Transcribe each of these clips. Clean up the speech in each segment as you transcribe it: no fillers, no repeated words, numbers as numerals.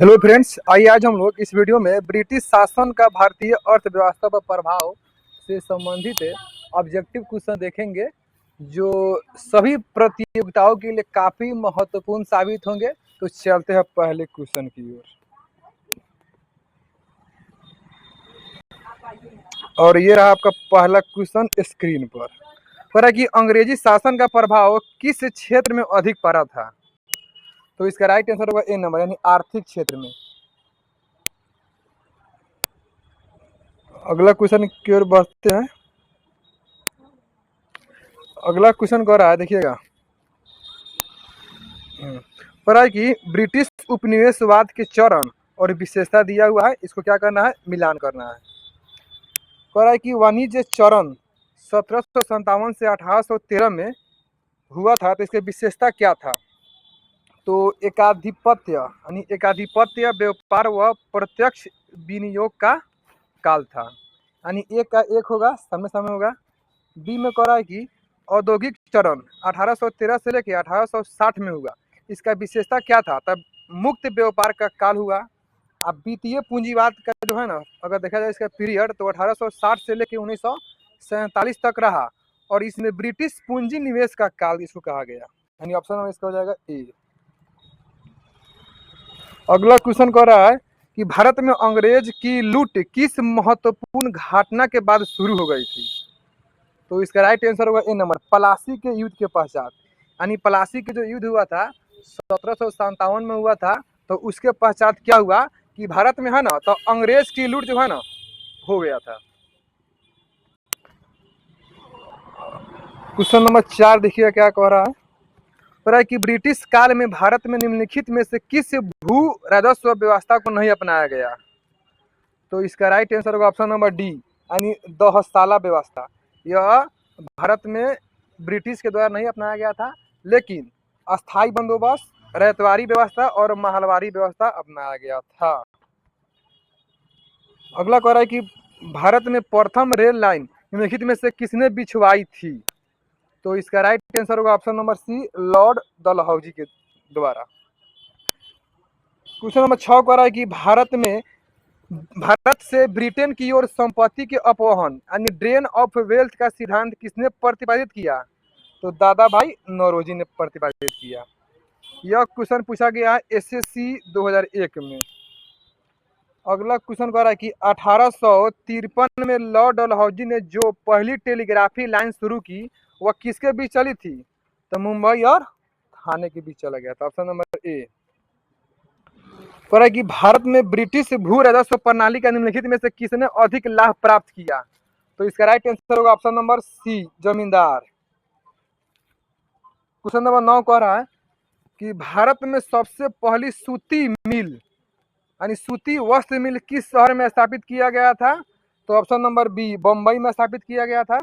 Hello friends, आइए आज हम लोग इस वीडियो में ब्रिटिश शासन का भारतीय अर्थव्यवस्था पर प्रभाव से संबंधित ऑब्जेक्टिव क्वेश्चन देखेंगे जो सभी प्रतियोगिताओं के लिए काफ़ी महत्वपूर्ण साबित होंगे। तो चलते हैं पहले क्वेश्चन की ओर। और ये रहा आपका पहला क्वेश्चन स्क्रीन पर है कि अंग्रेजी शासन का प्रभाव किस क्षेत्र में अधिक पड़ा था। तो इसका राइट आंसर होगा ए नंबर, यानी आर्थिक क्षेत्र में। अगला क्वेश्चन की ओर बढ़ते हैं। अगला क्वेश्चन कह रहा है, देखिएगा, पर है कि ब्रिटिश उपनिवेशवाद के चरण और विशेषता दिया हुआ है, इसको क्या करना है, मिलान करना है। कह रहा है कि वाणिज्य चरण 1757 से 1813 में हुआ था, तो इसकी विशेषता क्या था। तो एकाधिपत्य यानी एकाधिपत्य व्यापार व प्रत्यक्ष विनियोग का काल था, यानी एक का एक होगा, समय समय होगा। बी में कह रहा है कि औद्योगिक चरण 1813 से लेकर 1860 में हुआ, इसका विशेषता क्या था। तब मुक्त व्यापार का काल हुआ। अब वित्तीय पूंजीवाद का जो है ना, अगर देखा जाए इसका पीरियड, तो 1860 से लेकर 1947 तक रहा, और इसमें ब्रिटिश पूंजी निवेश का काल इसको कहा गया, यानी ऑप्शन नंबर इसका हो जाएगा ए। अगला क्वेश्चन कह रहा है कि भारत में अंग्रेज की लूट किस महत्वपूर्ण घटना के बाद शुरू हो गई थी। तो इसका राइट आंसर होगा ए नंबर, पलासी के युद्ध के पश्चात। यानी पलासी के जो युद्ध हुआ था 1757 में हुआ था, तो उसके पश्चात क्या हुआ कि भारत में है ना, तो अंग्रेज की लूट जो है ना हो गया था। क्वेश्चन नंबर 4 देखिए क्या कह रहा है। कह रहा है कि ब्रिटिश काल में भारत में निम्नलिखित में से किस भू राजस्व व्यवस्था को नहीं अपनाया गया। तो इसका राइट आंसर होगा ऑप्शन नंबर डी, यानी दहशाला व्यवस्था। यह भारत में ब्रिटिश के द्वारा नहीं अपनाया गया था, लेकिन अस्थाई बंदोबस्त, रैयतवाड़ी व्यवस्था और महलवारी व्यवस्था अपनाया गया था। अगला कह रहा है कि भारत में प्रथम रेल लाइन निम्नलिखित में से किसने बिछवाई थी। तो इसका राइट आंसर होगा option number C, lord Dalhousie के द्वारा। क्वेश्चन नंबर 6 कह रहा है कि भारत से ब्रिटेन की ओर संपत्ति के अपवहन यानी ड्रेन ऑफ वेल्थ का सिद्धांत किसने प्रतिपादित किया। तो दादा भाई नौरोजी ने प्रतिपादित किया। यह क्वेश्चन पूछा गया है एसएससी 2001 में। अगला क्वेश्चन कह रहा है कि 1853 में लॉर्ड डलहौजी ने जो पहली टेलीग्राफी लाइन शुरू की, वह किसके बीच चली थी। तो मुंबई और थाने के बीच चला गया था, ऑप्शन नंबर ए। कह रहा है कि भारत में ब्रिटिश भू राजस्व प्रणाली का निम्नलिखित में से किसने अधिक लाभ प्राप्त किया। तो इसका राइट आंसर होगा ऑप्शन नंबर सी, जमींदार। क्वेश्चन नंबर 9 कह रहा है कि भारत में सबसे पहली सूती मिल यानी सूती वस्त्र मिल किस शहर में स्थापित किया गया था। तो ऑप्शन नंबर बी, बंबई में स्थापित किया गया था।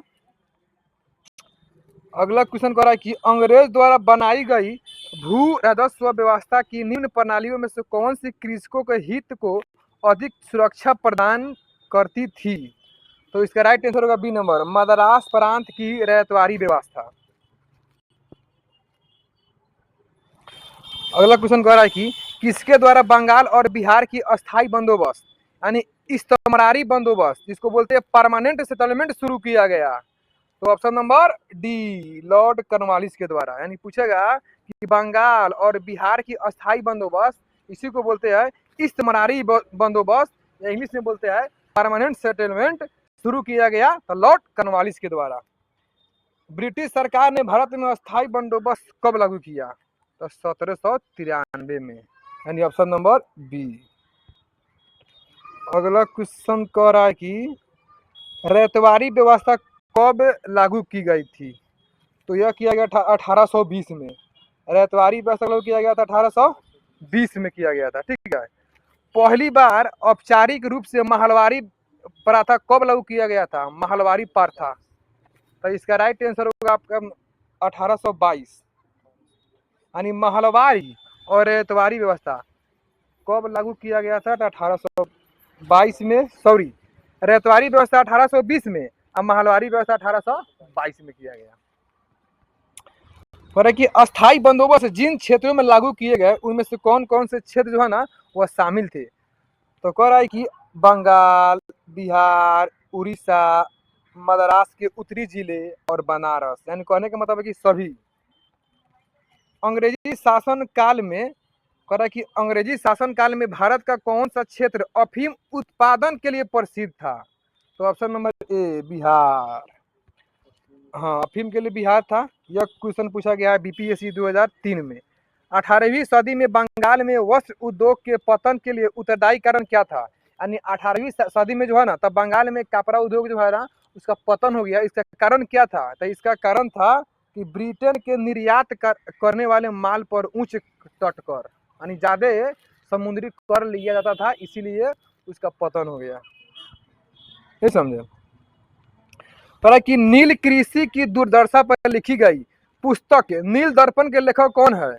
अगला क्वेश्चन कह रहा है कि अंग्रेज द्वारा बनाई गई भू राजस्व व्यवस्था की निम्न प्रणालियों में से कौन सी कृषकों के हित को अधिक सुरक्षा प्रदान करती थी। तो इसका राइट आंसर होगा बी नंबर, मद्रास प्रांत की रैयतवाड़ी व्यवस्था। अगला क्वेश्चन कह रहा है कि किसके द्वारा बंगाल और बिहार की अस्थाई बंदोबस्त यानी इस्तमरारी बंदोबस्त, जिसको बोलते हैं परमानेंट सेटलमेंट, शुरू किया गया। तो option number D, Lord Cornwallis के द्वारा। यानी पूछेगा कि बंगाल और बिहार की अस्थाई बंदोबस्त, इसी को बोलते हैं इस्तमरारी बंदोबस्त, या इंग्लिश में बोलते हैं परमानेंट सेटलमेंट, शुरू किया गया तो लॉर्ड कॉर्नवालिस के द्वारा। ब्रिटिश सरकार ने भारत में अस्थाई बंदोबस्त कब लागू किया। तो 1793 में, यानी ऑप्शन नंबर बी। अगला क्वेश्चन कह रहा है कि रैयतवाड़ी व्यवस्था कब लागू की गई थी। तो यह किया गया था 1820 में। रैयतवाड़ी व्यवस्था लागू किया गया था 1820 में किया गया था, ठीक है। पहली बार औपचारिक रूप से महलवारी प्रथा कब लागू किया गया था, महलवारी प्रथा। तो इसका राइट आंसर होगा आपका 1822। यानी महलवारी और रैयतवाड़ी व्यवस्था कब लागू किया गया था, तो 1822 में। सॉरी, रैयतवाड़ी व्यवस्था 1820 में और महलवारी व्यवस्था 1822 में किया गया। कह रहा है कि अस्थाई बंदोबस्त जिन क्षेत्रों में लागू किए गए उनमें से कौन कौन से क्षेत्र जो है ना वह शामिल थे। तो कह रहा है कि बंगाल, बिहार, उड़ीसा, मद्रास के उत्तरी जिले और बनारस, यानी कहने का मतलब है कि सभी। अंग्रेजी शासन काल में कह रहा है कि अंग्रेजी शासन काल में भारत का कौन सा क्षेत्र अफीम उत्पादन के लिए प्रसिद्ध था। तो ऑप्शन नंबर ए बिहार। हाँ, अफीम के लिए बिहार था। यह क्वेश्चन पूछा गया है बीपीएससी 2003 में। 18वीं सदी में बंगाल में वस्त्र उद्योग के पतन के लिए उत्तरदायी कारण क्या था। यानी 18वीं सदी में जो है ना तब बंगाल में कपड़ा उद्योग जो है ना उसका पतन हो गया। इसका कारण क्या था। तो इसका कारण था कि ब्रिटेन के निर्यात करने वाले माल पर उच्च तट कर यानी ज्यादा समुद्री कर लिया जाता था, इसीलिए उसका पतन हो गया। ये समझे। पर कि नील कृषि की दुर्दशा पर लिखी गई पुस्तक नील दर्पण के लेखक कौन है।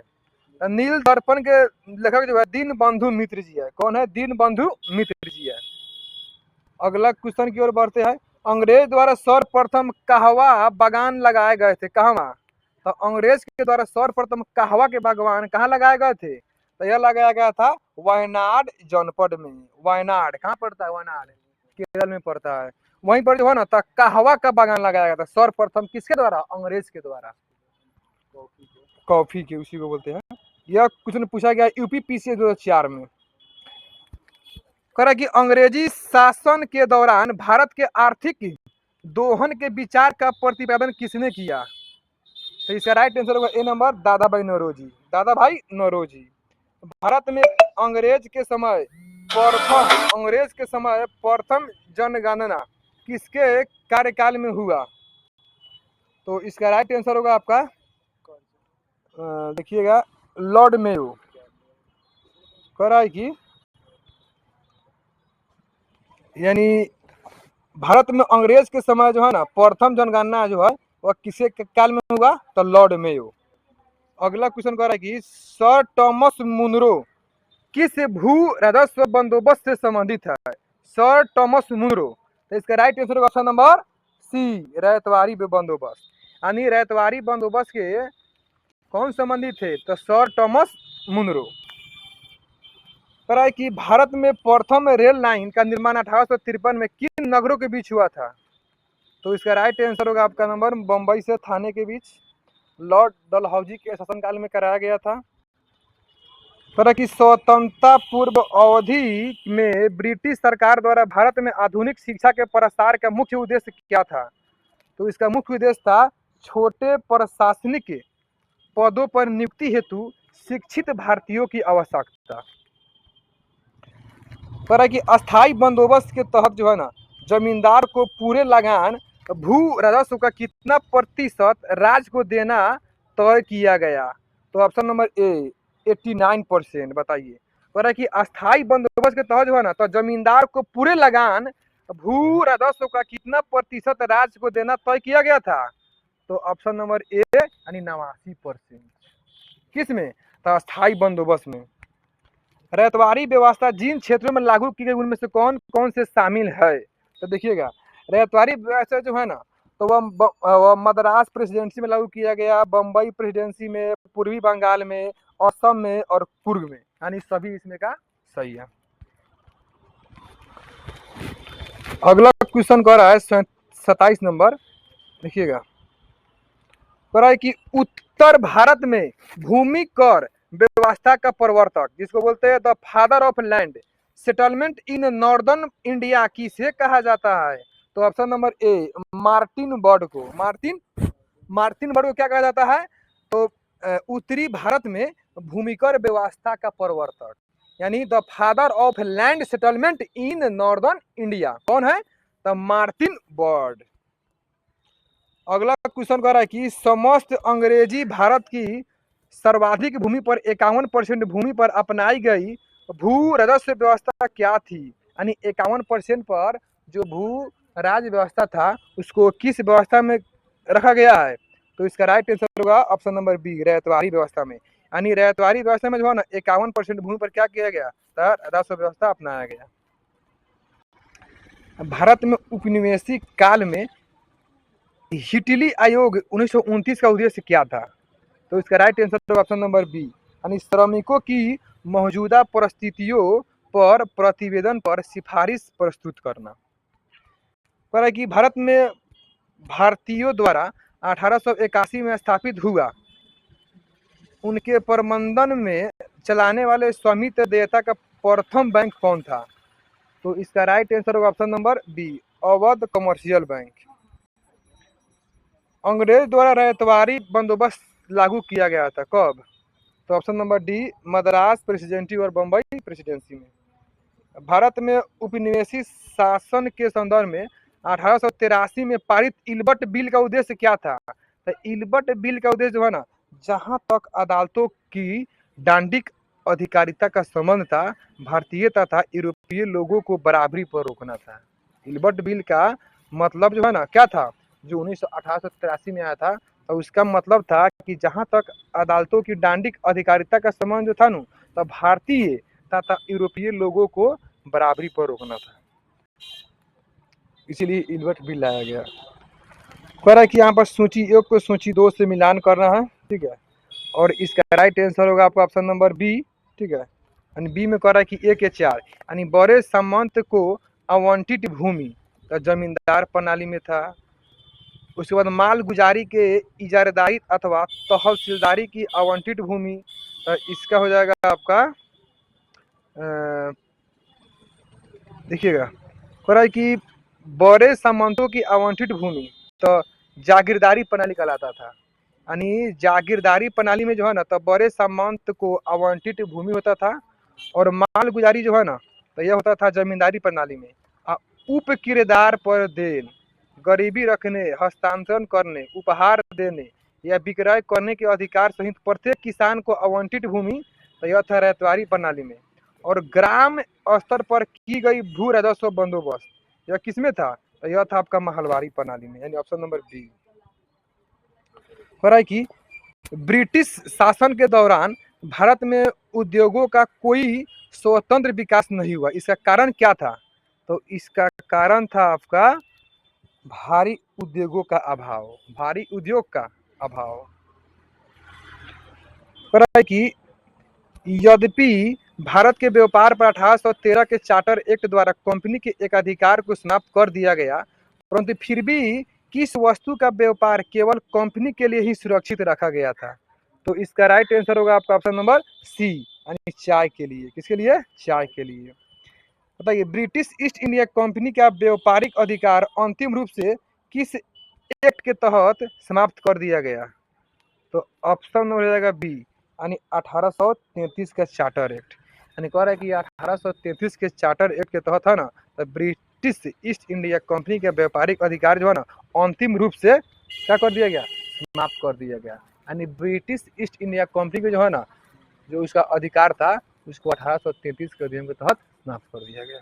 नील दर्पण के लेखक जो है दीनबंधु मित्र जी है। कौन है। दीनबंधु मित्र जी है। अगला क्वेश्चन की ओर बढ़ते हैं। अंग्रेज द्वारा सर्वप्रथम कहवा बागान लगाए गए थे। कहवा। तो अंग्रेज के द्वारा सर्वप्रथम कहवा के बागवान कहाँ लगाए गए थे। तो यह लगाया गया था वायनाड जनपद में। वायनाड कहाँ पड़ता है। वायनाड केरल में पड़ता है। वहीं पर जो है ना कहवा का बागान लगाया गया था सर्वप्रथम किसके द्वारा। अंग्रेज के द्वारा। कॉफी के उसी को बोलते हैं। यह क्वेश्चन पूछा गया यूपीपीसी 2004 में। कह रहा कि अंग्रेजी शासन के दौरान भारत के आर्थिक दोहन के विचार का प्रतिपादन किसने किया। तो इसका राइट आंसर होगा ए नंबर दादा भाई नौरोजी। दादा भाई नौरोजी। भारत में अंग्रेज के समय प्रथम जनगणना किसके कार्यकाल में हुआ। तो इसका राइट आंसर होगा आपका देखिएगा लॉर्ड मेयो। कह रहा है कि यानी भारत में अंग्रेज के समय जो है ना प्रथम जनगणना जो है वह किसके काल में हुआ। तो लॉर्ड मेयो। अगला क्वेश्चन कह रहा है कि सर टॉमस मुनरो किस भू राजस्व बंदोबस्त से संबंधित है। Sir Thomas Munro. तो इसका राइट आंसर होगा ऑप्शन नंबर सी रैयतवाड़ी बंदोबस्त। यानी रैयतवाड़ी बंदोबस्त के कौन संबंधित थे। तो सर टॉमस मुनरो। कह रहा है कि भारत में प्रथम रेल लाइन का निर्माण 1853 में किन नगरों के बीच हुआ था। तो इसका राइट आंसर होगा आपका नंबर बंबई से थाने के बीच लॉर्ड डलहौजी के शासनकाल में कराया गया था। कह रहा कि स्वतंत्रता पूर्व अवधि में ब्रिटिश सरकार द्वारा भारत में आधुनिक शिक्षा के प्रसार का मुख्य उद्देश्य क्या था। तो इसका मुख्य उद्देश्य था छोटे प्रशासनिक पदों पर नियुक्ति हेतु शिक्षित भारतीयों की आवश्यकता। कह रहा है कि अस्थाई बंदोबस्त के तहत जो है ना जमींदार को पूरे लगान भू राजस्व का कितना प्रतिशत राज्य को देना तय किया गया। तो ऑप्शन नंबर ए 89%। बताइए। कह रहा है कि अस्थाई बंदोबस्त के तहत जो है ना तो जमींदार को पूरे लगान भू राजस्व का कितना प्रतिशत राज्य को देना तय किया गया था। तो ऑप्शन नंबर ए यानी 89%। किस में। तो अस्थाई बंदोबस्त में। रैयतवाड़ी व्यवस्था जिन क्षेत्रों में लागू की गई उनमें से कौन कौन से शामिल है। तो देखिएगा रैयतवाड़ी व्यवस्था जो है ना तो वह मद्रास प्रेसिडेंसी में लागू किया गया, बम्बई प्रेसिडेंसी में, पूर्वी बंगाल में, असम में और कुर्ग में। यानी सभी इसमें का सही है। अगला क्वेश्चन कह रहा है 27 नंबर। देखिएगा कह रहा है कि उत्तर भारत में भूमि कर व्यवस्था का प्रवर्तक जिसको बोलते हैं the father of land settlement in northern India किसे कहा जाता है। तो option number A Martin bird को। मार्टिन बर्ड को क्या कहा जाता है। तो उत्तरी भारत में भूमिकर व्यवस्था का प्रवर्तक यानी the father of land settlement in northern India कौन है। The Martin bird. अगला क्वेश्चन कह रहा है कि समस्त अंग्रेजी भारत की सर्वाधिक भूमि पर 51% भूमि पर अपनाई गई भू राजस्व व्यवस्था क्या थी। यानी 51% पर जो भू राज व्यवस्था था उसको किस व्यवस्था में रखा गया है। तो इसका राइट आंसर होगा ऑप्शन नंबर बी रैयतवाड़ी व्यवस्था में। यानी रैयतवाड़ी व्यवस्था में जो है ना 51% भूमि पर क्या किया गया राजस्व व्यवस्था अपनाया गया। भारत में उपनिवेशिक काल में हिटली आयोग 1929 का उद्देश्य क्या था। तो इसका राइट आंसर होगा ऑप्शन नंबर बी, यानी श्रमिकों की मौजूदा परिस्थितियों पर प्रतिवेदन पर सिफारिश प्रस्तुत करना। कह रहा है कि भारत में भारतीयों द्वारा 1881 में स्थापित हुआ उनके प्रबंधन में चलाने वाले स्वामित्व देयता का प्रथम बैंक कौन था? तो इसका राइट आंसर होगा option number B, Awadh commercial bank. अंग्रेज द्वारा रैयतवारी बंदोबस्त लागू किया गया था कब? तो option number D, Madras presidency और बम्बई प्रेसिडेंसी में। भारत में उपनिवेशी शासन के संदर्भ में 1883 में पारित इल्बर्ट बिल का उद्देश्य क्या था? तो इल्बर्ट बिल का उद्देश्य जो है ना, जहां तक अदालतों की डांडिक अधिकारिता का संबंध था, भारतीय तथा यूरोपीय लोगों को बराबरी पर रोकना था। इल्बर्ट बिल का मतलब जो है ना क्या था, जो 1883 में आया था, तो उसका मतलब था कि जहां तक अदालतों की डांडिक अधिकारिता का संबंध जो था ना, तो भारतीय तथा यूरोपीय लोगों को बराबरी पर रोकना था, इसीलिए इल्बर्ट बिल लाया गया। कह रहा है कि यहाँ पर सूची 1 को सूची 2 से मिलान करना है, ठीक है, और इसका राइट आंसर होगा आपका ऑप्शन नंबर बी, ठीक है। यानी बी में कह रहा है कि 1 के 4, यानी बड़े सामंत को आवंटित भूमि का जमींदार प्रणाली में था। उसके बाद माल गुजारी के इजारेदारी अथवा तहसीलदारी की आवंटित भूमि, तो इसका हो जाएगा आपका देखिएगा, कह रहा है कि बड़े सामंतों की आवंटित भूमि तो जागीरदारी प्रणाली कहलाता था। यानी जागीरदारी प्रणाली में जो है ना, तो बड़े सामंत को आवंटित भूमि होता था, और माल गुजारी जो है ना, तो यह होता था जमींदारी प्रणाली में। उप किराएदार पर देन, गरीबी रखने, हस्तांतरण करने, उपहार देने या विक्रय करने के अधिकार सहित प्रत्येक किसान को आवंटित भूमि, तो यह था रैयतवारी प्रणाली में। और ग्राम स्तर पर की गई भू राजस्व बंदोबस्त, यह किसमें था? तो यह था आपका महलवारी प्रणाली में, यानी ऑप्शन नंबर बी। हो रहा है कि ब्रिटिश शासन के दौरान भारत में उद्योगों का कोई स्वतंत्र विकास नहीं हुआ, इसका कारण क्या था? तो इसका कारण था आपका भारी उद्योगों का अभाव, भारी उद्योग का अभाव। हो रहा है कि यद्यपि भारत के व्यापार पर 1813 के चार्टर एक्ट द्वारा कंपनी के एकाधिकार को समाप्त कर दिया गया, परंतु फिर भी किस वस्तु का व्यापार केवल कंपनी के लिए ही सुरक्षित रखा गया था? तो इसका राइट आंसर होगा आपका ऑप्शन नंबर सी, यानी चाय के लिए। किसके लिए? चाय के लिए। बताइए, ब्रिटिश ईस्ट इंडिया कंपनी का व्यापारिक अधिकार अंतिम रूप से किस एक्ट के तहत समाप्त कर दिया गया? तो ऑप्शन हो जाएगा बी, यानी 1833 का चार्टर एक्ट। यानी कह रहा है कि 1833 के चार्टर एक्ट के तहत है ना, तो ब्रिटिश ईस्ट इंडिया कंपनी के व्यापारिक अधिकार जो है ना, अंतिम रूप से क्या कर दिया गया? समाप्त कर दिया गया। यानी ब्रिटिश ईस्ट इंडिया कंपनी को जो है ना, जो उसका अधिकार था, उसको 1833 के अधिनियम के तहत समाप्त कर दिया गया।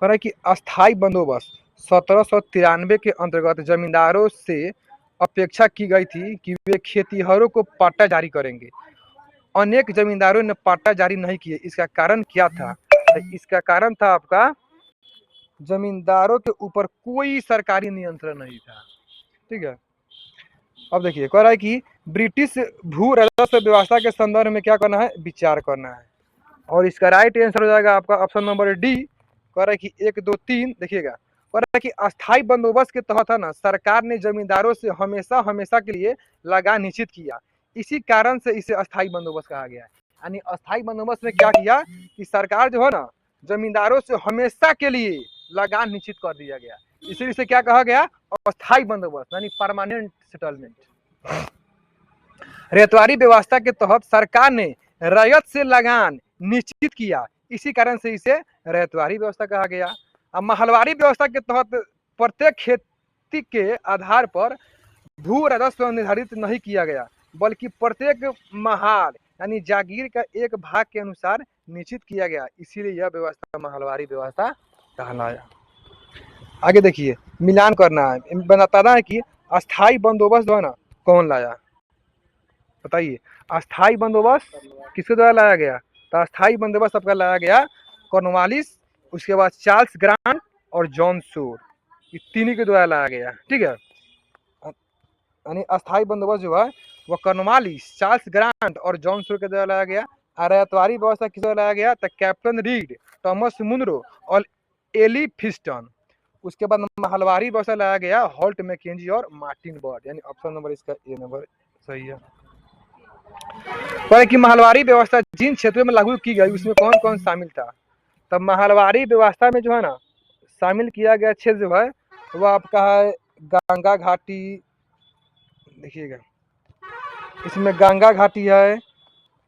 कह रहा है कि अस्थायी बंदोबस्त 1793 के अंतर्गत जमींदारों से अपेक्षा की गई थी कि वे खेतीहरों को पट्टा जारी करेंगे। अनेक जमींदारों ने पट्टा जारी नहीं किए, इसका कारण क्या था? तो इसका कारण था आपका जमींदारों के ऊपर कोई सरकारी नियंत्रण नहीं था, ठीक है। अब देखिए, कह रहा है कि ब्रिटिश भू राजस्व व्यवस्था के संदर्भ में क्या करना है? विचार करना है, और इसका राइट आंसर हो जाएगा आपका ऑप्शन नंबर डी। कह रहा है कि 1 2 3 देखिएगा, कह रहा है कि अस्थायी बंदोबस्त के तहत है ना, सरकार ने जमींदारों से हमेशा हमेशा के लिए लगान निश्चित किया, इसी कारण से इसे अस्थायी बंदोबस्त कहा गया है। यानी अस्थायी बंदोबस्त में क्या किया कि सरकार जो है ना, जमींदारों से हमेशा के लिए लगान निश्चित कर दिया गया, इसीलिए इसे क्या कहा गया? अस्थायी बंदोबस्त, यानी परमानेंट सेटलमेंट। रैयतवारी व्यवस्था के तहत सरकार ने रैयत से लगान निश्चित किया, इसी कारण से इसे रैयतवारी व्यवस्था कहा गया। अब महलवारी व्यवस्था के तहत प्रत्येक खेती के आधार पर भू राजस्व निर्धारित नहीं किया गया, बल्कि प्रत्येक महाल यानी जागीर का एक भाग के अनुसार निश्चित किया गया, इसीलिए यह व्यवस्था महलवारी व्यवस्था कहलाया। आगे देखिए, मिलान करना है, बताना है कि अस्थायी बंदोबस्त जो है ना, कौन लाया? बताइए, अस्थायी बंदोबस्त किसके द्वारा लाया गया? तो अस्थायी बंदोबस्त आपका लाया गया कॉर्नवालिस, उसके बाद चार्ल्स ग्रांट और जॉन शोर, ये तीनों के द्वारा लाया गया, ठीक है। यानी अस्थायी बंदोबस्त जो है वो कॉर्नवालिस, चार्ल्स ग्रांट और जॉन स्टुअर्ट के द्वारा लाया गया। आरतवारी व्यवस्था किस द्वारा लाया गया? तो कैप्टन रीड, थॉमस मुनरो और एली फिस्टन। उसके बाद महलवारी व्यवस्था लाया गया हॉल्ट मैकेंजी और मार्टिन बर्ड, यानी ऑप्शन नंबर इसका ए नंबर सही है। पर कि महलवारी व्यवस्था जिन क्षेत्रों में लागू की गई उसमें कौन कौन शामिल था? तब महलवारी व्यवस्था में जो है ना शामिल किया गया क्षेत्र जो है वो आपका है गंगा घाटी, देखिएगा इसमें गंगा घाटी है,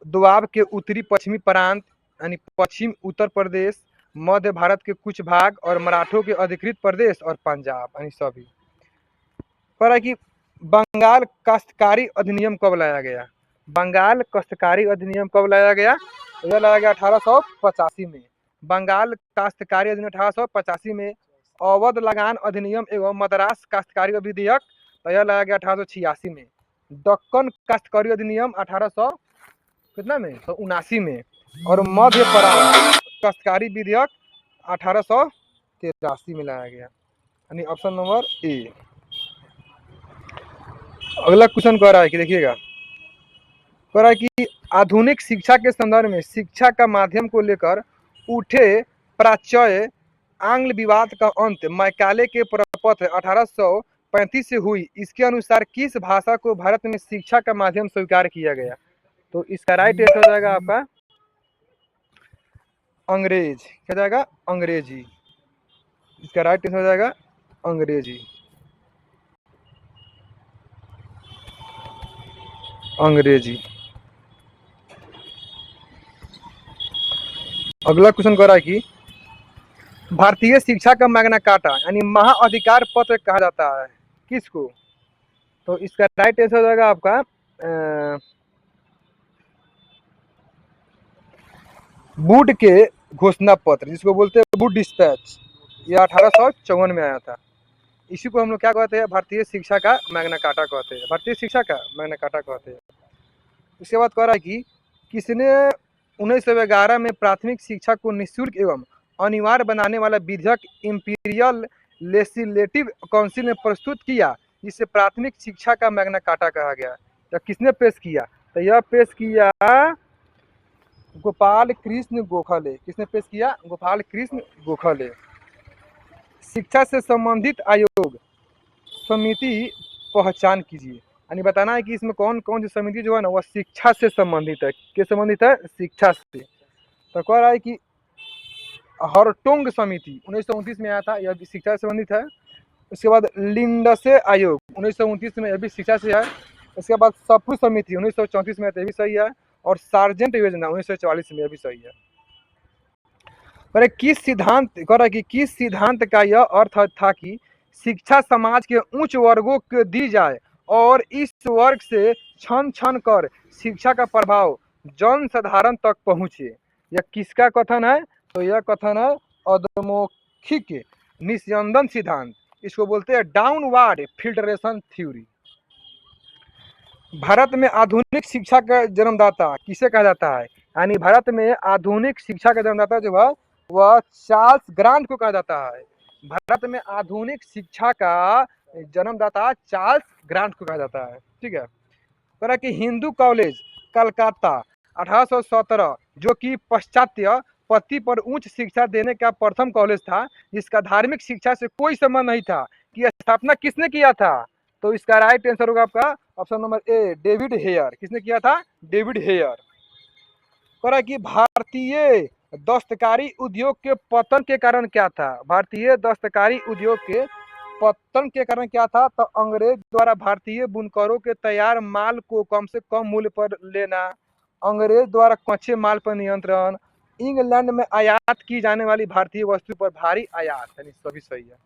दोआब के उत्तरी पश्चिमी प्रांत यानी पश्चिम उत्तर प्रदेश, मध्य भारत के कुछ भाग और मराठों के अधिकृत प्रदेश और पंजाब यानी सभी। पर है कि बंगाल काश्तकारी अधिनियम कब लाया गया? बंगाल काश्तकारी अधिनियम कब लाया गया? यह लाया गया 1885 में। बंगाल काश्तकारी अधिनियम 1885 में। अवध लगान अधिनियम एवं मद्रास काश्तकारी विधेयक तो यह लाया गया 1886 में। दक्कन काश्तकारी अधिनियम 1800 कितना में? 1979 में। और मध्य प्रांत काश्तकारी विधेयक 1883 में लाया गया, यानी ऑप्शन नंबर ए। अगला क्वेश्चन कह रहा है कि देखिएगा, कह रहा है कि आधुनिक शिक्षा के संदर्भ में शिक्षा का माध्यम को लेकर उठे प्राच्य आंग्ल विवाद का अंत मैकाले के प्रपत्र 1835 से हुई। इसके अनुसार किस भाषा को भारत में शिक्षा का माध्यम स्वीकार किया गया? तो इसका राइट आंसर हो जाएगा आपका अंग्रेज। क्या जाएगा? अंग्रेजी। इसका राइट आंसर हो जाएगा अंग्रेजी। अंग्रेजी। अगला क्वेश्चन कह रहा है कि भारतीय शिक्षा का मैग्ना कार्टा यानी महाअधिकार पत्र कहा जाता है किसको? तो इसका राइट आंसर हो जाएगा आपका वुड के घोषणा पत्र, जिसको बोलते हैं वुड डिस्पैच। यह 1854 में आया था। इसी को हम लोग क्या कहते हैं? भारतीय शिक्षा का मैग्ना कार्टा कहते हैं। भारतीय शिक्षा का मैग्ना कार्टा कहते हैं। उसके बाद कह रहा है कि किसने 1911 में प्राथमिक शिक्षा को निःशुल्क एवं अनिवार्य बनाने वाला विधेयक इंपीरियल लेजिस्लेटिव काउंसिल में प्रस्तुत किया, जिसे प्राथमिक शिक्षा का मैग्ना कार्टा कहा गया? तो किसने पेश किया? तो यह पेश किया गोपाल कृष्ण गोखले। किसने पेश किया? गोपाल कृष्ण गोखले। शिक्षा से संबंधित आयोग समिति पहचान कीजिए, यानी बताना है कि इसमें कौन कौन सी समिति जो है ना वह शिक्षा से संबंधित है। किस संबंधित है? शिक्षा से। तो कह रहा है कि हरटोंग समिति 1929 में आया था, यह भी शिक्षा से संबंधित है। उसके बाद लिंडसे आयोग 1929 में, यह भी शिक्षा से है। उसके बाद सप्रू समिति 1934 में, यह भी सही है। और सार्जेंट योजना 1944 में, यह भी सही है। पर किस सिद्धांत कह रहा है कि किस सिद्धांत का यह अर्थ था कि शिक्षा समाज के उच्च वर्गों को दी जाए और इस वर्ग से क्षण क्षण कर शिक्षा का प्रभाव जन साधारण तक पहुंचे? यह किसका कथन है? तो यह कथन है अधोमुखी निस्यंदन सिद्धांत। इसको बोलते हैं डाउनवर्ड फिल्ट्रेशन थ्योरी। भारत में आधुनिक शिक्षा का जन्मदाता किसे कहा जाता है? यानी भारत में आधुनिक शिक्षा का जन्मदाता जो है वह चार्ल्स ग्रांट को कहा जाता है। भारत में आधुनिक शिक्षा का जन्मदाता चार्ल्स ग्रांट को कहा जाता है। ठीक है। कह रहा कि हिंदू कॉलेज कलकत्ता 1817 जो कि पाश्चात्य पद्धति पर उच्च शिक्षा देने का प्रथम कॉलेज था, जिसका धार्मिक शिक्षा से कोई संबंध नहीं था, कि स्थापना किसने किया था? तो इसका राइट आंसर होगा आपका option number A, David Hare. किसने किया था? David Hare. कह रहा कि भारतीय दस्तकारी उद्योग के पतन के कारण क्या था? भारतीय दस्तकारी उद्योग के पतन के कारण क्या था? तो अंग्रेज द्वारा भारतीय बुनकरों के तैयार माल को कम से कम मूल्य पर लेना, अंग्रेज द्वारा कच्चे माल पर नियंत्रण, इंग्लैंड में आयात की जाने वाली भारतीय वस्तु पर भारी आयात, यानी सभी सही है।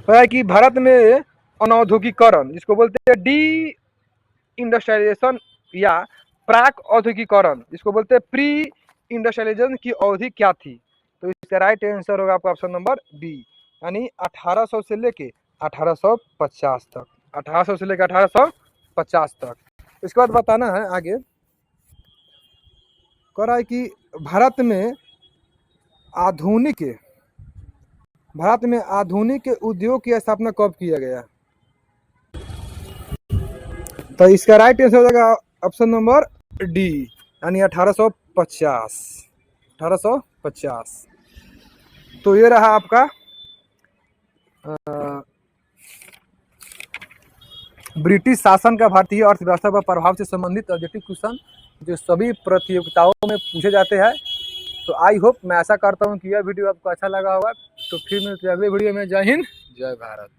तो है कि भारत में अनौद्योगिकरण, जिसको बोलते हैं डी इंडस्ट्रियलाइजेशन या प्राक औद्योगिकरण, जिसको बोलते हैं प्री इंडस्ट्रियलाइजेशन की अवधि क्या थी? तो इसका राइट आंसर होगा आपका ऑप्शन नंबर बी, यानी 1800 से लेके 1850 तक। 1800 से लेकर 1850 तक। इसके बाद बताना है आगे, कह रहा है कि भारत में आधुनिक उद्योग की स्थापना कब किया गया? तो इसका राइट आंसर हो जाएगा ऑप्शन नंबर डी, यानी 1850। 1850। तो ये रहा आपका ब्रिटिश शासन का भारतीय अर्थव्यवस्था पर प्रभाव से संबंधित ऑब्जेक्टिव क्वेश्चन जो सभी प्रतियोगिताओं में पूछे जाते हैं। तो आई होप, मैं आशा करता हूँ कि यह वीडियो आपको अच्छा लगा होगा। तो फिर मिलते हैं अगले वीडियो में। जय हिंद, जय भारत।